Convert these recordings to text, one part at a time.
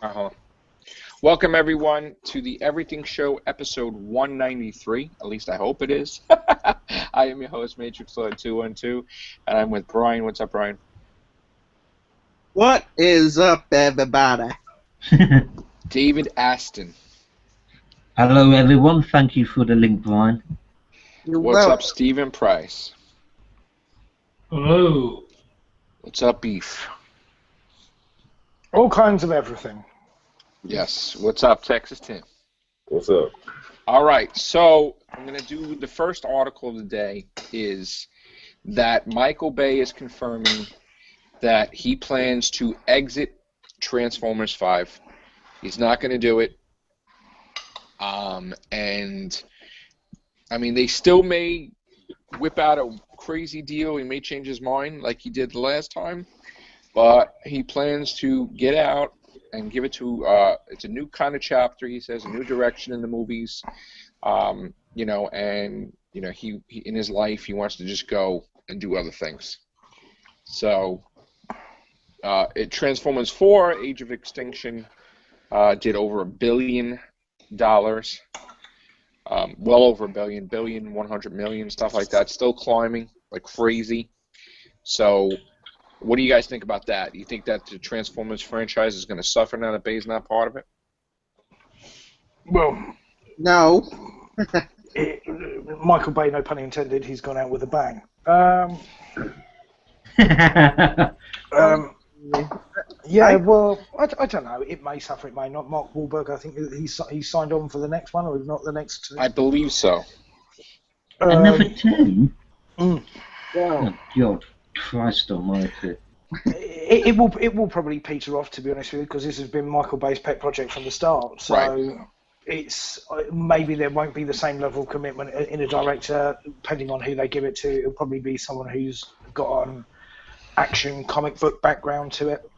Uh-huh. Welcome everyone to the Everything Show episode 193. At least I hope it is. I am your host, Matrix Lord 212, and I'm with Brian. What's up, Brian? What is up, everybody? David Aston. Hello, everyone. Thank you for the link, Brian. What's up, Stephen Price? Hello. What's up, Beef? All kinds of everything. Yes. What's up, Texas Tim? What's up? All right. So I'm going to do the first article of the day is that Michael Bay is confirming that he plans to exit Transformers 5. He's not going to do it. And, I mean, they still may whip out a crazy deal. He may change his mind like he did the last time. But he plans to get out and give it to, it's a new kind of chapter, he says, a new direction in the movies. And, he in his life, he wants to just go and do other things. So, Transformers 4, Age of Extinction, did over $1 billion. Well over $1 billion, 100 million, stuff like that. Still climbing like crazy. So, what do you guys think about that? You think that the Transformers franchise is going to suffer now that Bay's not part of it? Well, No. Michael Bay, no pun intended, he's gone out with a bang. Yeah, well, I don't know. It may suffer, it may not. Mark Wahlberg, I think he's signed on for the next one, or if not the next. I believe so. Another two? Mm. Oh, God. Christ almighty. It will probably peter off, to be honest with you, because this has been Michael Bay's pet project from the start. So Right. it's maybe there won't be the same level of commitment in a director, depending on who they give it to. It'll probably be someone who's got an action comic book background to it.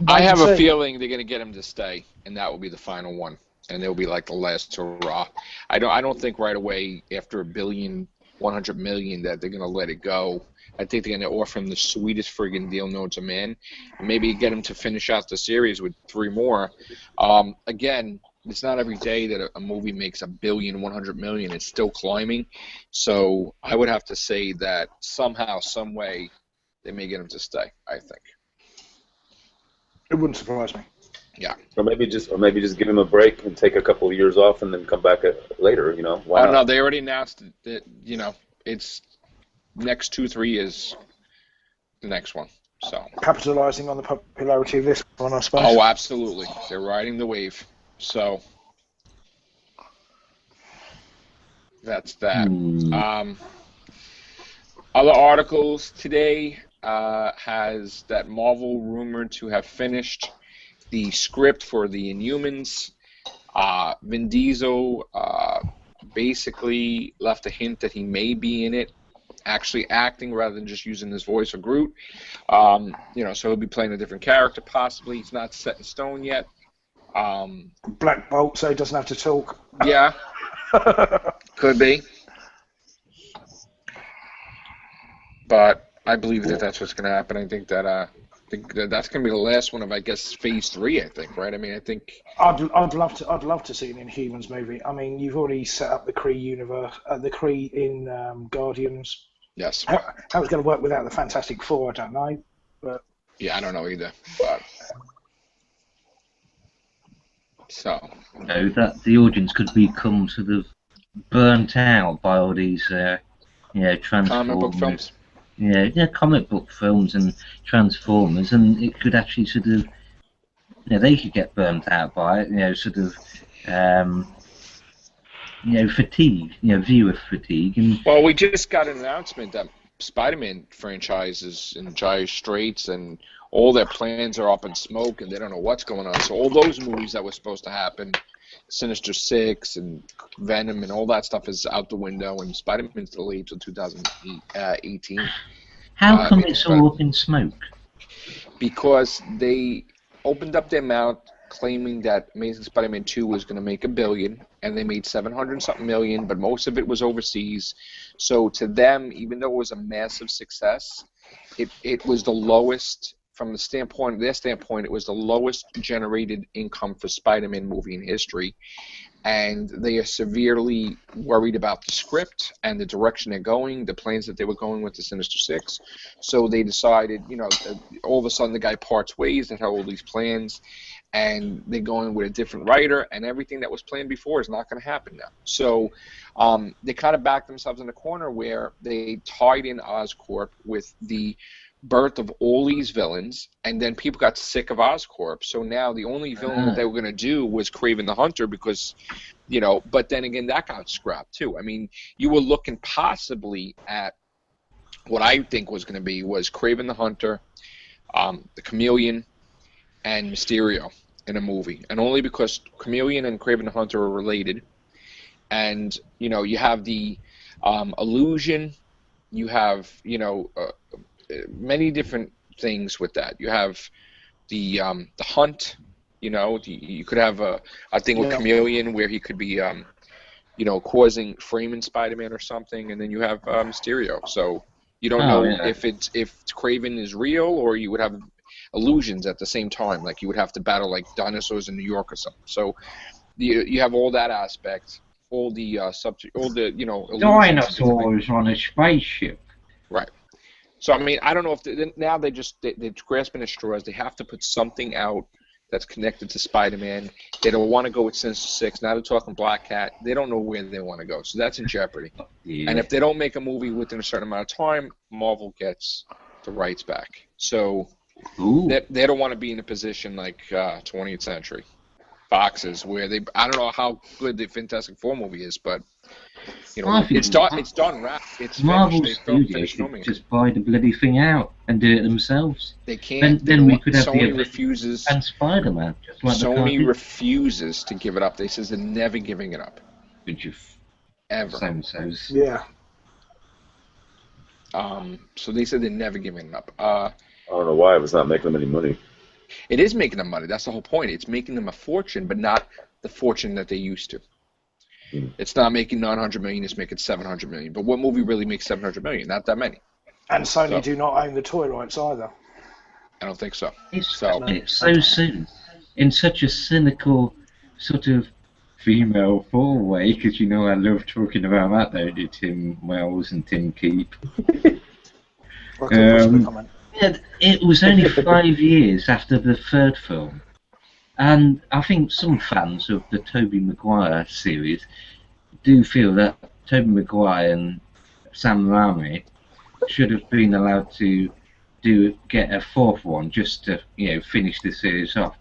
I have a feeling they're going to get him to stay, and that will be the final one, and it'll be like the last hurrah. I don't think right away after $1 billion, 100 million that they're going to let it go. I think they're going to offer him the sweetest friggin' deal known to man. Maybe get him to finish out the series with 3 more. Again, it's not every day that a movie makes $1 billion, 100 million. It's still climbing. So I would have to say that somehow, some way, they may get him to stay, I think. It wouldn't surprise me. Yeah. Or maybe just give him a break and take a couple of years off and then come back later. Why not? No, they already announced that. It's next 2-3 years. The next one. So. Capitalizing on the popularity of this one, I suppose. Oh, absolutely. They're riding the wave. So that's that. Other articles today has that Marvel rumored to have finished the script for the Inhumans. Vin Diesel basically left a hint that he may be in it, actually acting rather than just using his voice for Groot. So he'll be playing a different character possibly. He's not set in stone yet. Black Bolt, so he doesn't have to talk. Yeah, could be. But I believe that that's what's going to happen. I think that that's going to be the last one of, I guess, Phase 3. I think, right? I mean, I think. I'd love to see an Inhumans movie. I mean, you've already set up the Kree universe, the Kree in Guardians. Yes. How it's going to work without the Fantastic Four, I don't know. But yeah, I don't know either. But so. That the audience could become sort of burnt out by all these, Transformers. Comic book films. Yeah, comic book films and Transformers, and it could actually sort of, they could get burnt out by it, fatigue, viewer fatigue. And well, we just got an announcement that SpiderMan franchise is in dire straits, and all their plans are up in smoke, and they don't know what's going on. So all those movies that were supposed to happen, Sinister Six and Venom and all that stuff is out the window, and Spider-Man's delayed till 2018. How come it's all up in smoke? Because they opened up their mouth claiming that Amazing Spider-Man 2 was going to make $1 billion, and they made 700-something million, but most of it was overseas. So to them, even though it was a massive success, it was the lowest from the standpoint, their standpoint, it was the lowest generated income for Spider-Man movie in history. And they are severely worried about the script and the direction they're going, the plans that they were going with the Sinister Six. So they decided, all of a sudden the guy parts ways that had all these plans, and they're going with a different writer, and everything that was planned before is not going to happen now. So they kind of backed themselves in the corner where they tied in Oscorp with the birth of all these villains, and then people got sick of Oscorp. So now the only villain that they were going to do was Kraven the Hunter because, but then again, that got scrapped too. I mean, you were looking possibly at what I think was going to be was Kraven the Hunter, the Chameleon, and Mysterio in a movie. And only because Chameleon and Kraven the Hunter are related. And, you have the illusion, you have, many different things with that. You have the hunt, you could have a thing with Chameleon where he could be causing framing Spider-Man or something, and then you have Mysterio. So you don't know if Kraven is real, or you would have illusions at the same time, like you would have to battle like dinosaurs in New York or something. So you have all that aspect, all the subject, all the dinosaurs on a spaceship. Right. So, I mean, I don't know if now they're grasping at straws. They have to put something out that's connected to Spider-Man. They don't want to go with Sinister Six. Now they're talking Black Cat. They don't know where they want to go. So that's in jeopardy. Yeah. And if they don't make a movie within a certain amount of time, Marvel gets the rights back. So they don't want to be in a position like 20th Century Foxes, where I don't know how good the Fantastic Four movie is, but it's done. It's Marvel finished. Studios could just buy the bloody thing out and do it themselves. They can't. Then we could have Sony refuses. And Spider-Man. Just like Sony refuses to give it up. They says they're never giving it up. Could you? Ever. So-and-sos. Yeah. So they said they're never giving it up. I don't know why it was not making them any money. It is making them money. That's the whole point. It's making them a fortune, but not the fortune that they used to. It's not making $900 million, it's making $700 million. But what movie really makes $700 million? Not that many. And Sony do not own the toy rights either. I don't think so. It's so soon, in such a cynical sort of female way, because I love talking about that, don't you, Tim Wells and Tim Keep. It was only 5 years after the third film. And I think some fans of the Tobey Maguire series do feel that Tobey Maguire and Sam Raimi should have been allowed to get a fourth one just to finish the series off.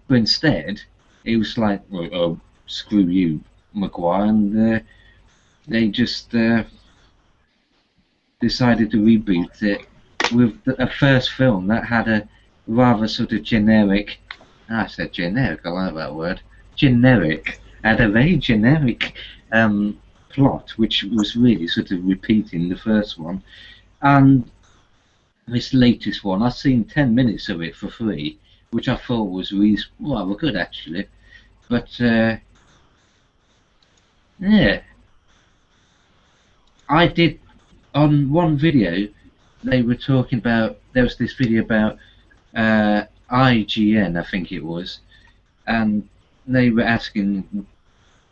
But instead, it was like, oh, screw you, Maguire, and they just decided to reboot it with a first film that had a rather sort of generic. I said generic, I like that word. Generic. Had a very generic plot, which was really sort of repeating the first one. And this latest one, I've seen 10 minutes of it for free, which I thought was rather good, actually. But, yeah. I did, on one video, they were talking about, there was this video about IGN, I think it was, and they were asking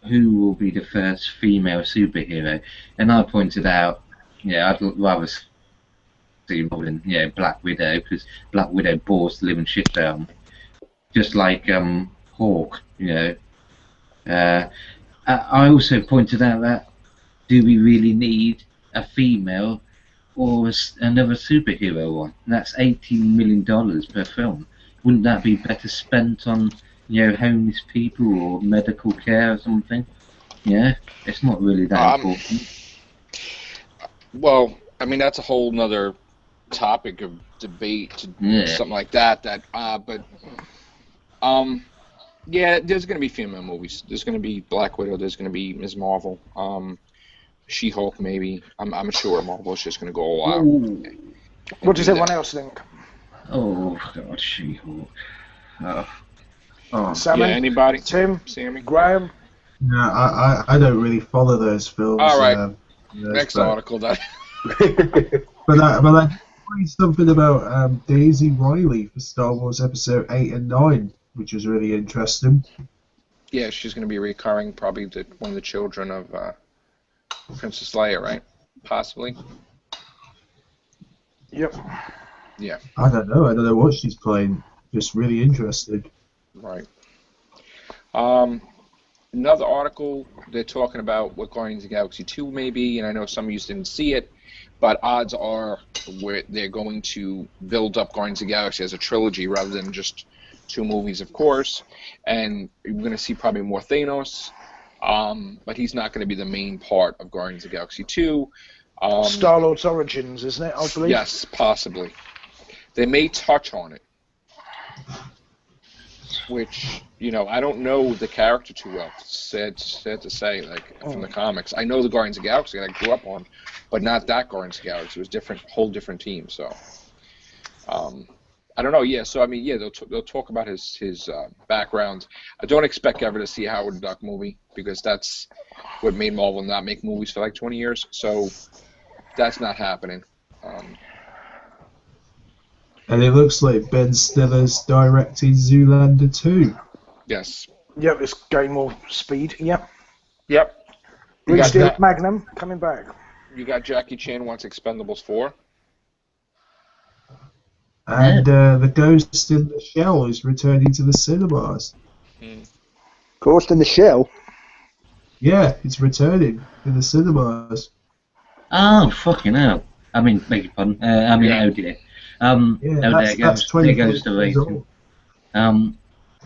who will be the first female superhero, and I pointed out, I'd rather see more than Black Widow, because Black Widow bores the living shit down, just like Hawk. I also pointed out that do we really need a female or another superhero one? And that's $18 million per film. Wouldn't that be better spent on, homeless people or medical care or something? Yeah, it's not really that important. Well, I mean, that's a whole nother topic of debate, something like that. Yeah, there's going to be female movies. There's going to be Black Widow. There's going to be Ms. Marvel. She-Hulk, maybe. I'm sure Marvel's just going to go all out. What does everyone else think? Oh, God, She-Hulk. Sammy? Yeah, anybody? Tim? Sammy? Graham? No, I don't really follow those films. All right. Next article, then. But read something about Daisy Riley for Star Wars Episode 8 and 9, which was really interesting. Yeah, she's going to be recurring, probably one of the children of Princess Leia, right? Possibly. Yep. Yeah. I don't know what she's playing. Just really interested. Right. Another article, they're talking about what Guardians of the Galaxy 2 may be, and I know some of you didn't see it, but odds are they're going to build up Guardians of the Galaxy as a trilogy rather than just 2 movies, of course, and you're going to see probably more Thanos, but he's not going to be the main part of Guardians of the Galaxy 2. Star-Lord's origins, isn't it, I believe? Yes, possibly. They may touch on it, which, I don't know the character too well. Sad to say, from the comics. I know the Guardians of the Galaxy that I grew up on, but not that Guardians of the Galaxy. It was whole different team. So, I don't know. Yeah. So they'll talk about his background. I don't expect ever to see a Howard the Duck movie because that's what made Marvel not make movies for like 20 years. So that's not happening. And it looks like Ben Stiller's directing Zoolander 2. Yes. Yep, it's getting more speed. Yep. Bruce Magnum coming back. You got Jackie Chan wants Expendables 4. And The Ghost in the Shell is returning to the cinemas. Ghost in the Shell? Yeah, it's returning in the cinemas. Oh, fucking hell. I mean, beg your pardon. Oh dear. That's there goes the 24 years rating. old.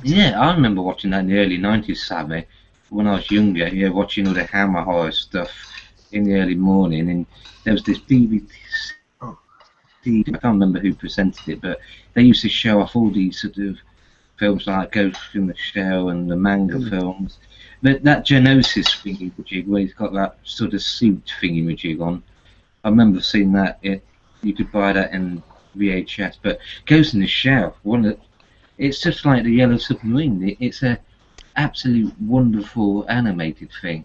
Yeah, I remember watching that in the early 90s, Sammy, when I was younger, watching all the Hammer horror stuff in the early morning, and there was this BBC, I can't remember who presented it, but they used to show off all these sort of films like Ghost in the Shell and the manga films. But that Geonosis thingy-majig, where he's got that sort of suit thingy-majig on, I remember seeing that. You could buy that in VHS, but Ghost in the Shell, it's just like the Yellow Submarine. It's a absolute wonderful animated thing.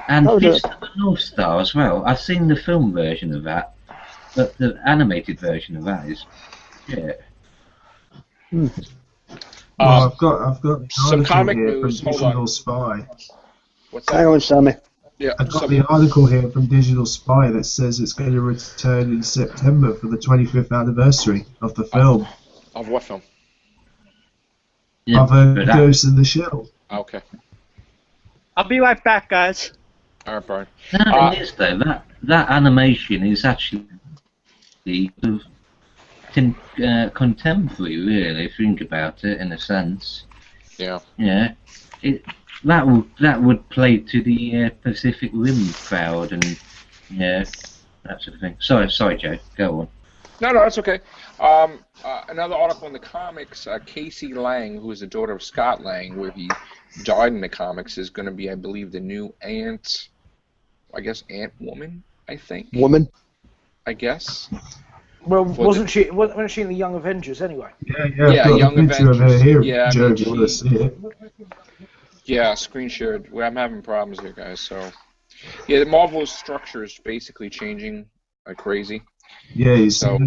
And Fist of the North Star as well. I've seen the film version of that, but the animated version of that is, Well, I've got some comic here news. from Digital Spy. What's that? Hang on, Sammy. Yeah, I've got the article here from Digital Spy that says it's going to return in September for the 25th anniversary of the film. Of what film? Of Ghost in the Shell. Okay. I'll be right back, guys. All right, Brian. No, it is though. That animation is actually contemporary, really. If you think about it, in a sense. Yeah. Yeah. That would play to the Pacific Rim crowd, and that sort of thing. Sorry, Joe. Go on. No, that's okay. Another article in the comics, Casey Lang, who is the daughter of Scott Lang, where he died in the comics, is going to be, I believe, the new Ant-Woman, I think. Woman? I guess. Well, wasn't she in the Young Avengers anyway? Yeah, Young Avengers. Of her here, yeah, Joe, if you want to see it. Yeah, screen shared. Well, I'm having problems here, guys. So, yeah, the Marvel's structure is basically changing like crazy. Yeah, he's So-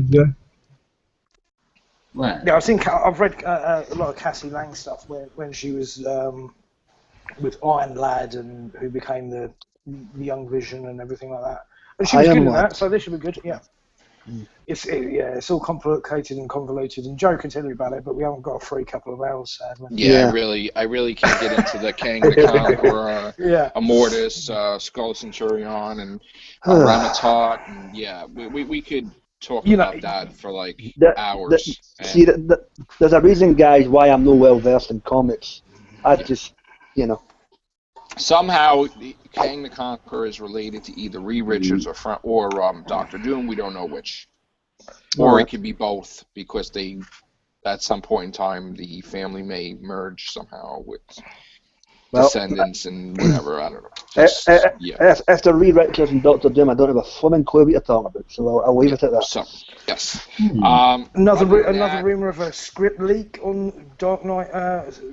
Well, Yeah, I've read a lot of Cassie Lang stuff when she was with Iron Lad and who became the Young Vision and everything like that. And she was Iron good in Lad. that, so this should be good. Yeah. It's all complicated and convoluted, and Joe can tell you about it, but we haven't got a free couple of hours, sadly. Yeah, Yeah. I really can't get into the Kang the Conqueror, Yeah. Immortus, Skull Centurion, and Ramatot, and we could talk about that for like hours. There's a reason, guys, why I'm no well versed in comics. Somehow, Kang the Conqueror is related to either Reed Richards or Doctor Doom. We don't know which, or it could be both because at some point in time, the family may merge somehow with descendants and whatever. I don't know. Just, If they're rewriters and Doctor Doom, I don't have a flimming clue what you're talking about, so I'll leave it at that. So, yes. Another rumor of a script leak on Dark Knight,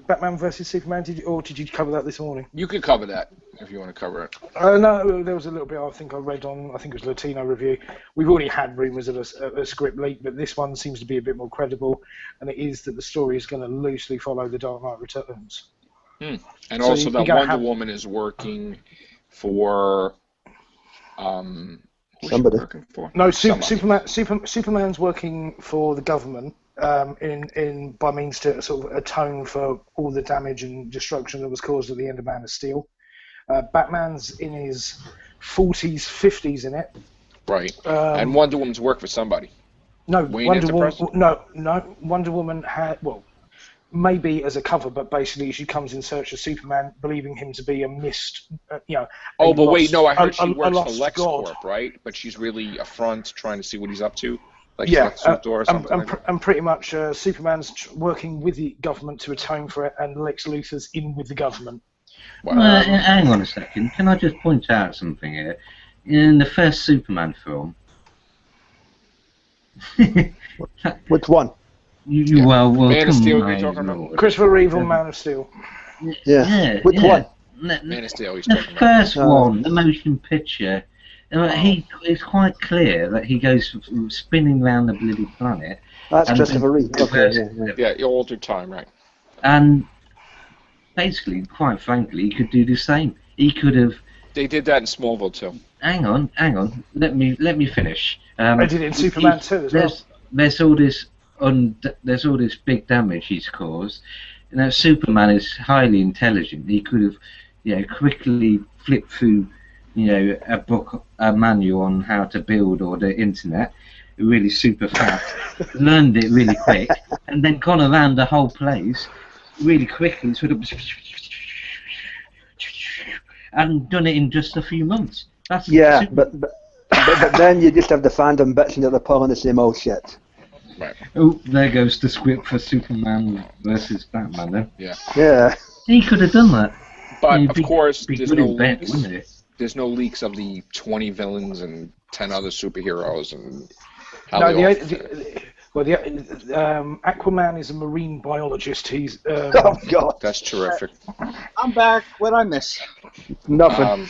Batman versus Superman. Did you cover that this morning? You could cover that if you want to cover it. No, there was a little bit I think I read on, I think it was Latino Review. We've already had rumors of a script leak, but this one seems to be a bit more credible, and it is that the story is going to loosely follow the Dark Knight Returns. And so also that Wonder Woman is working for somebody. No, Superman's working for the government by means to sort of atone for all the damage and destruction that was caused at the end of Man of Steel. Batman's in his 40s, 50s in it. Right. And Wonder Woman's work for somebody. No, Wonder Woman had, maybe as a cover, but basically she comes in search of Superman, believing him to be a missed, I heard she works for LexCorp, right? But she's really a front, trying to see what he's up to, like Lex Luthor or something. And pretty much Superman's working with the government to atone for it, and Lex Luthor's in with the government. Wow. Hang on a second. Can I just point out something here? In the first Superman film, which one? Man of Steel, you're talking about? Christopher Reeve on Man of Steel. Yeah. Which one? Man of Steel, he's talking about. The first one, the motion picture, it's quite clear that he goes spinning around the bloody planet. That's Christopher Reeve. Okay, yeah, altered time, right. And basically, quite frankly, he could do the same. He could have... They did that in Smallville, too. Hang on. Let me finish. I did it in Superman 2 as well. There's all this big damage he's caused. Superman is highly intelligent. He could have, quickly flipped through, a book, a manual on how to build, or the internet, really super fast, learned it really quick, and then gone around the whole place really quickly, sort of, and done it in just a few months. That's but then you just have the fandom bitching that they're pulling the same old shit. Right. Oh, there goes the script for Superman versus Batman then. Yeah. He could have done that. But of course, there's no leaks. There's no leaks of the 20 villains and 10 other superheroes and how Aquaman is a marine biologist. He's oh God, that's terrific. I'm back. What I miss? Nothing.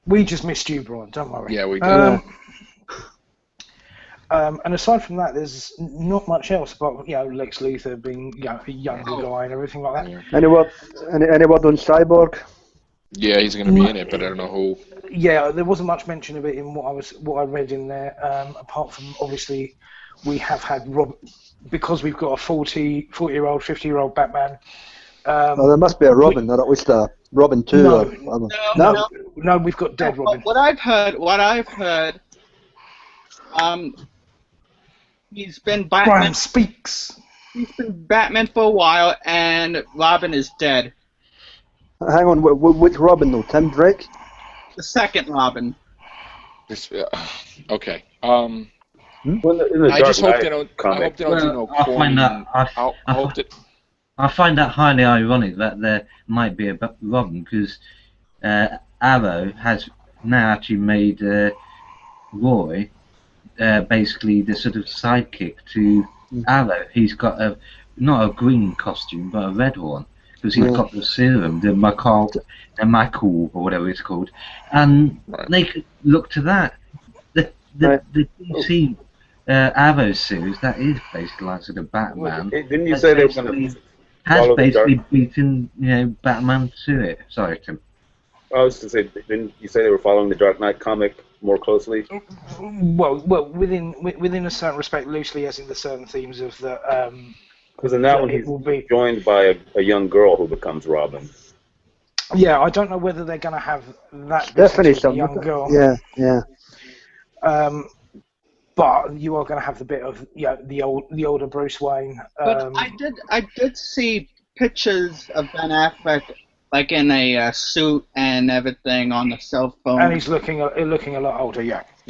We just missed you, Brian. Don't worry. Yeah, we did. And aside from that, there's not much else about Lex Luthor being a younger guy and everything like that. Any word on Cyborg? Yeah, he's going to be in it, but I don't know who. Yeah, there wasn't much mention of it in what I read in there. Apart from obviously, we have had because we've got a 40-year-old, 50-year-old Batman. There must be a Robin, or at least a Robin 2. No, we've got dead Robin. What I've heard. He's been Batman. Brian speaks. He's been Batman for a while, and Robin is dead. Hang on, which Robin though? Tim Drake? The second Robin. Okay. In the I just hope they don't. Comic. I hope they don't do no corny. I find that highly ironic that there might be a Robin, because Arrow has now actually made Roy basically the sort of sidekick to Arrow. He's got not a green costume, but a red one, because he's got the serum, the Michael or whatever it's called, and they could look to that. The DC Arrow series, that is basically like sort of Batman. Didn't you say they were going to has basically beaten Batman to it? Sorry, Tim. I was to say, didn't you say they were following the Dark Knight comic more closely? Well, within a certain respect, loosely, as in the certain themes of the. Because in that one, he's joined by a young girl who becomes Robin. Yeah, I don't know whether they're going to have that. Definitely some young girl. Yeah. But you are going to have the bit of the older Bruce Wayne. But I did see pictures of Ben Affleck like in a suit and everything on the cell phone. And he's looking a lot older,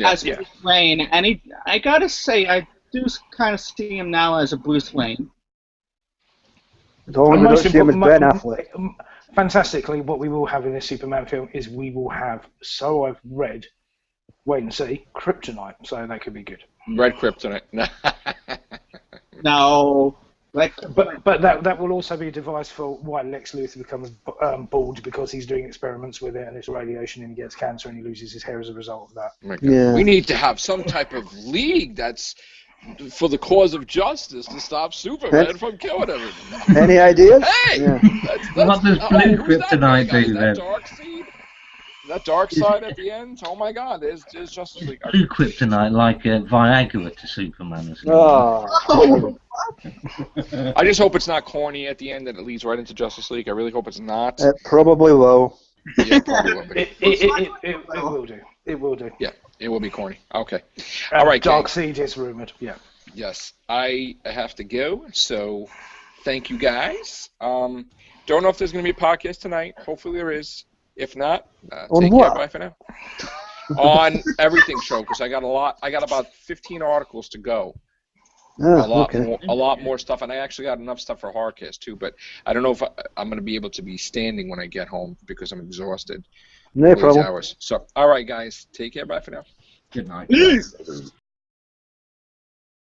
As Bruce Wayne, and I gotta say, I do kind of see him now as a Bruce Wayne. As long as we don't see him as Ben Affleck. Fantastically, what we will have in this Superman film is we will have, so I've read, wait and see, kryptonite. So that could be good. Red kryptonite. No. But that will also be a device for why Lex Luthor becomes bald, because he's doing experiments with it and it's radiation and he gets cancer and he loses his hair as a result of that. Yeah. We need to have some type of league that's for the cause of justice to stop Superman from killing everyone. Any ideas? Hey! Yeah. What does blue who's that kryptonite guy? do Is then? that Darkseid? Is that Darkseid at the end? Oh my God, there's Justice League. Blue kryptonite like Viagra to Superman or something. Oh. I just hope it's not corny at the end and it leads right into Justice League. I really hope it's not. It probably will. Yeah, it probably will be. It will do. It will do. Yeah, it will be corny. Okay. All right, Darkseid is rumored. Yeah. Yes, I have to go. So, thank you guys. Don't know if there's going to be a podcast tonight. Hopefully there is. If not, take care. Bye for now. On everything show, because I got a lot. I got about 15 articles to go. A lot more stuff, and I actually got enough stuff for Hardcast too. But I don't know if I'm going to be able to be standing when I get home because I'm exhausted. No problem. Hours. So, all right, guys, take care. Bye for now. Good night. Peace.